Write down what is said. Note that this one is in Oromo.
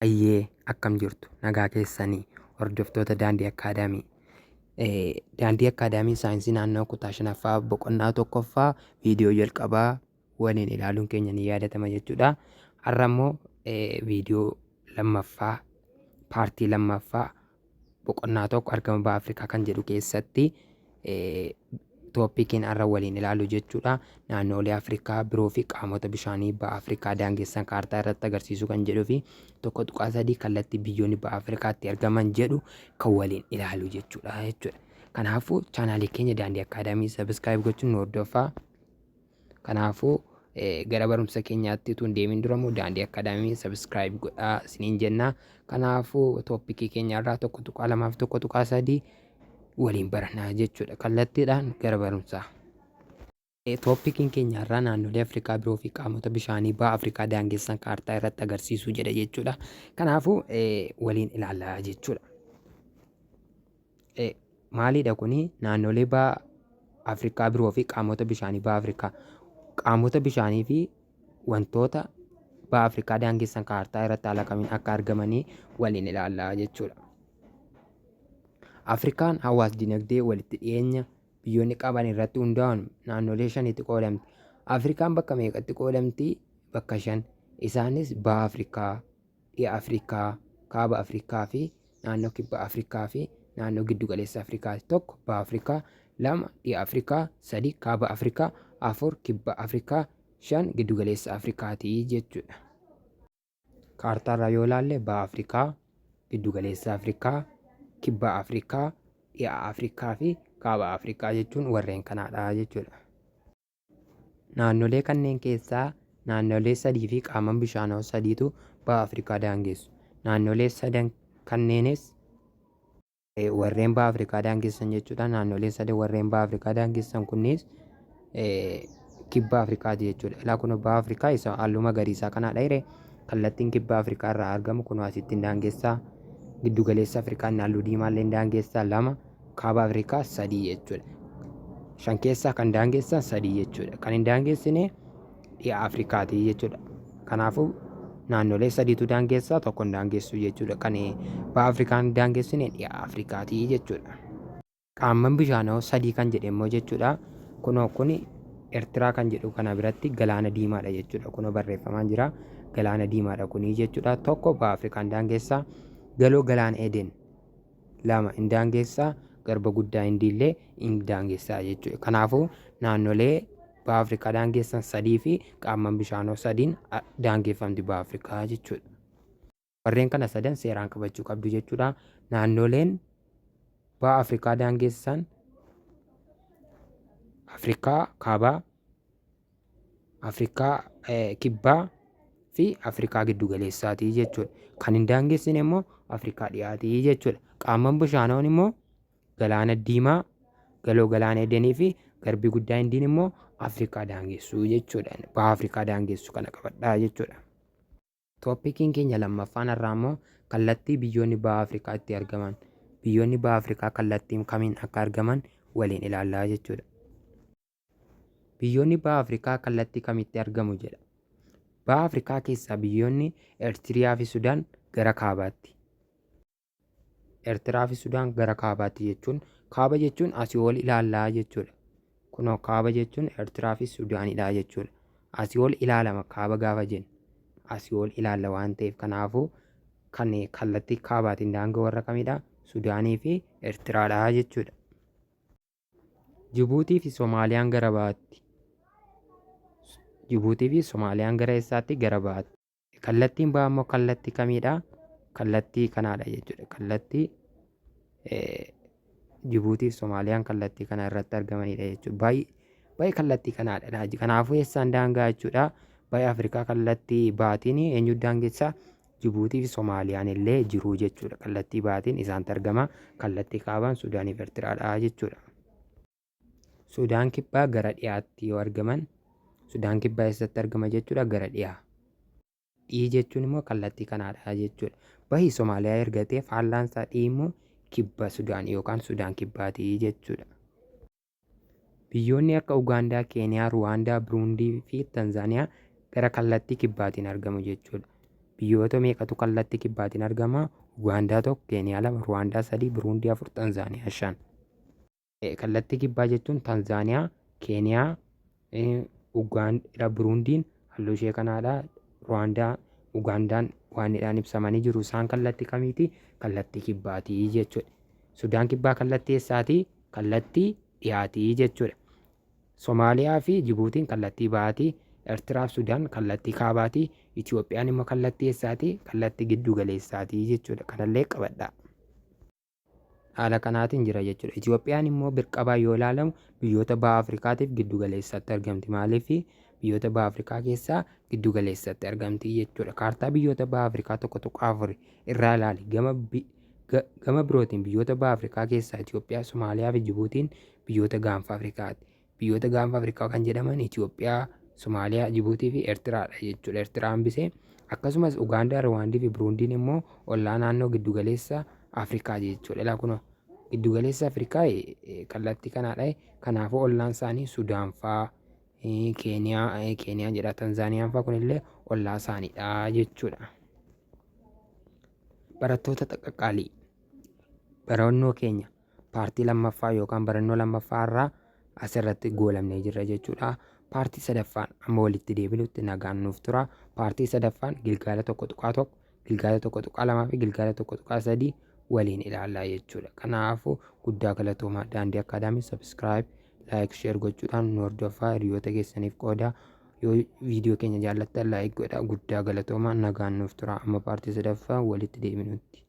Ayyee akkam jirtu nagaa keessanii hordoftoota Daandii Akkaadaamii. Daandii Akkaadaamii saayinsii naannoo kutaa shanaffaa boqonnaa tokkoffaa viidiyoo jalqabaa waliin ilaaluun keenya ni yaadatama jechuudha. Har'a immoo viidiyoo lammaffaa paartii lammaffaa boqonnaa tokko argama ba'a Afrikaa kan jedhu keessatti tooppikiin har'a waliin ilaalu jechuudha. Naannoolee Afrikaa biroo fi qaamota bishaanii ba'a Afrikaa daangessan kaartaa irratti agarsiisu kan jedhuu fi tokko tuqaa sadii kallattii biyyoonni ba'a Afrikaatti argaman jedhu kan waliin ilaalu jechuudha. Kanaafuu chaanaalii keenya Daandii Akkaadaamii sabiskiraayib gochuun nu hordofaa. Kanaafuu gara barumsa keenyaatti utuu hin deemin dura immoo Daandii Akkaadaamii sabiskiraayib godhaa isiniin jenna. Kanaafuu tooppikii keenya irraa tokko tuqaa lamaa fi tokko tuqaa sadii waliin barannaa jechuudha. Kallattiidhaan gara barumsaa. Tooppikiin keenya irraa naannolee Afrikaa biroo fi qaamota bishaanii ba'a Afrikaa daangessan kaartaa irratti agarsiisu jedha jechuudha. Kanaafuu waliin ilaallaa jechuudha. Maalidha kuni naannolee ba'a Afrikaa biroo fi qaamota bishaanii ba'a Afrikaa qaamota bishaanii fi wantoota ba'a Afrikaa daangessan kaartaa irratti haala kamiin akka argamanii waliin ilaallaa jechuudha. Afrikaan hawaas dinagdee walitti dhiyeenya biyyoonni qaban irratti hundaa'uun naannolee shanitti qoodamti. Afrikaan bakka meeqatti qoodamti? Bakka shan. Isaanis ba'a Afrikaa, dhiha Afrikaa, kaaba Afrikaa fi naannoo kibba Afrikaa fi naannoo giddu galeessa Afrikaati. Tokko ba'a Afrikaa, lama dhiha Afrikaa, sadi kaaba Afrikaa, afur kibba Afrikaa, shan giddu galeessa Afrikaati jechuudha. Kaartaarraa yoo ilaalle ba'a Afrikaa, giddu galeessa Afrikaa, kibba Afrikaa, dhiha Afrikaa fi kaaba Afrikaa jechuun warreen kanaadha jechuudha. Naannolee kanneen keessaa naannolee sadii fi qaaman bishaanoo sadiitu ba'a Afrikaa daangessu. Naannolee sadan kanneenis warreen ba'a Afrikaa daangessan jechuudha. Naannoleen sadan warreen ba'a Afrikaa daangessan kunniis kibba Afrikaati jechuudha. Ilaa kun ba'a Afrikaa isa halluu magariisaa kanaadha hiree kallattiin kibba Afrikaa irraa argamu kun asittiin daangessaa. Giddu galeessa Afrikaa halluu diimaallee daangessaa lama. Kaaba Afrikaa sadii jechuudha. Shan keessaa kan daangessan sadii jechuudha. Kan hin daangessine dhiha Afrikaati jechuudha. Kanaafuu naannolee sadiitu daangessaa tokko hin daangessu jechuudha. Kan ba'a Afrikaan daangessine dhiha Afrikaati jechuudha. Qaamman bishaanoo sadii kan jedhe immoo jechuudha. Kunoo kuni Eertiraa kan jedhu kana biratti galaana diimaadha jechuudha. Kunoo barreeffamaan jira. Galaana diimaadha kunii jechuudha. Tokko ba'a Afrikaan daangessaa. Galoo galaana Eden lama hin daangessaa. Garba guddaa Hindiillee hin daangessaa jechuudha. Kanaafuu naannolee ba'a Afrikaa daangessan sadii fi qaamman bishaanoo sadiin daangeffamti ba'a Afrikaa jechuudha. Warreen kana sadan seeraan qabachuu qabdu jechuudha. Naannoleen ba'a Afrikaa daangessan Afrikaa kaabaa, Afrikaa kibbaa fi Afrikaa giddu galeessaati jechuudha. Kan hin daangessine immoo Afrikaa dhiyaatii jechuudha. Qaamman bishaanoon immoo galaana diimaa, galoo galaana Edenii fi garbi guddaa Hindiin immoo Afrikaa daangessu jechuudha. Ba'a Afrikaa daangessu kana qabadhaa jechuudha. Tooppikiin keenya lammaffaan irraa immoo kallattii biyyoonni ba'a Afrikaa itti argaman. Biyyoonni ba'a Afrikaa kallattiin kamiin akka argaman waliin ilaallaa jechuudha. Biyyoonni ba'a Afrikaa kallattii kamitti argamu jedha. Ba'a Afrikaa keessaa biyyoonni Eertiriyaa fi Sudaan gara kaabaatti. Eertiraa fi Sudaan gara kaabaatti jechuun kaaba jechuun asii ol ilaallaa jechuudha. Kunoo kaaba jechuun Eertiraa fi Sudaanidha jechuudha. Asii ol ilaalama kaaba gaafa jennu. Asii ol ilaalla waan ta'eef kanaafuu kan kallattii kaabaatiin daangaa warra kamidha? Sudaanii fi Eertiraadha jechuudha. Jibuutii fi Soomaaliyaan gara ba'aatti. Jibuutii fi Soomaaliyaan gara eessaatti? Gara ba'aatti. Kallattiin ba'a immoo kallattii kamidha? Kallattii kanaadha jechuudha. Kallattii Jibuutii fi Soomaaliyaan kallattii kana irratti argamanidha jechuudha. Baay'ee kallattii kanaadha. Kanaafuu eessaan daangaa jechuudha. Ba'a Afrikaa kallattii ba'aatiin eenyu daangessaa? Jibuutii fi Soomaaliyaan illee jiru jechuudha. Kallattii ba'aatiin isaantu argama. Kallattii kaabaan Sudaanii fi Eertiraadha jechuudha. Sudaan kibbaa gara dhiyaatti yoo argaman Sudaan kibbaa eessatti argama jechuudha? Gara dhiyaa. Dhii jechuun immoo kallattii kanaadha jechuudha. Bahi Soomaaliyaa ergatee faallaansaa dhii immoo kibba Sudaan yookaan Sudaan kibbaati jechuudha. Biyyoonni akka Ugaandaa, Keeniyaa, Ruwaandaa, Buruundii fi Tanzaaniyaa gara kallattii kibbaatiin argamu jechuudha. biyyoota meeqatu kallattii kibbaatiin argama? Ugaandaa 1, Keeniyaa 2, Ruwaandaa 3, Buruundii 4, Tanzaaniyaa 5. Kallattii kibbaa jechuun Tanzaaniyaa, Keeniyaa, Ugaandaa, Buruundiin halluu ishee kanaadha. Ruwaandaa, Ugaandaan waanidhaan ibsamanii jiru. Isaan kallattii kamiiti? Kallattii kibbaatii jechuudha. Sudaan kibbaa kallattii eessaati? Kallattii dhiyaatii jechuudha. Somaaliyaa fi Jibuutiin kallattii ba'aatii. Eertiraaf Sudaan kallattii kaabaati. Itiyoophiyaan immoo kallattii eessaati? Kallattii giddu galeessaatii jechuudha. Kanallee qabadhaa. Haala kanaatiin jira jechuudha. Itiyoophiyaan immoo birqabaa yoo ilaalamu biyyoota baha Afrikaatiif giddu galeessatti argamti. Maaliif biyyoota baha Afrikaa keessaa giddu galeessatti argamti jechuudha. Kaartaa biyyoota baha Afrikaa 1.4 irraa ilaali. Gama birootiin biyyoota baha Afrikaa keessaa Itiyoophiyaa, Somaaliyaa fi Jibuutiin biyyoota gaanfa Afrikaati. Biyyoota gaanfa Afrikaa kan jedhaman Itiyoophiyaa, Somaaliyaa, Jibuutii fi Eertiraadha jechuudha. Eertiraa hambisee akkasumas Ugaandaa, Ruwaandii fi Buruundiin immoo ollaa naannoo giddu galeessa Afrikaa jechuudha. Ilaa kunoo giddu galeessa Afrikaa kallattii kanaadha. Kanaafuu ollaan isaanii Sudaan fa'aa, Keeniyaan jedha, Tanzaaniyaan fa'aa kunillee ollaa isaaniidha jechuudha. Barattoota xaqqaqaalii barannoo keenya paartii lammaffaa yookaan barannoo lammaffaa irraa asirratti goolamnee jirra jechuudha. Paartii sadaffaan amma walitti deebinutti nagaan nuuf tura. Paartii sadaffaan Gilgaala 1.1, Gilgaala 1.2 fi Gilgaala 1.3 waliin ilaallaa jechuudha. Kanaafuu guddaa galatoomaa. Daandii Akaadaamii sabskiraayib, laayik, sheer gochuudhaan nu hordofaa. Hiriyoota keessaniif qoodaa. Yoo viidiyoo keenya jaallattan laayik godhaa. Guddaa galatoomaa. Nagaan nuuf tura. Amma paartii sadaffaa walitti deebinutti.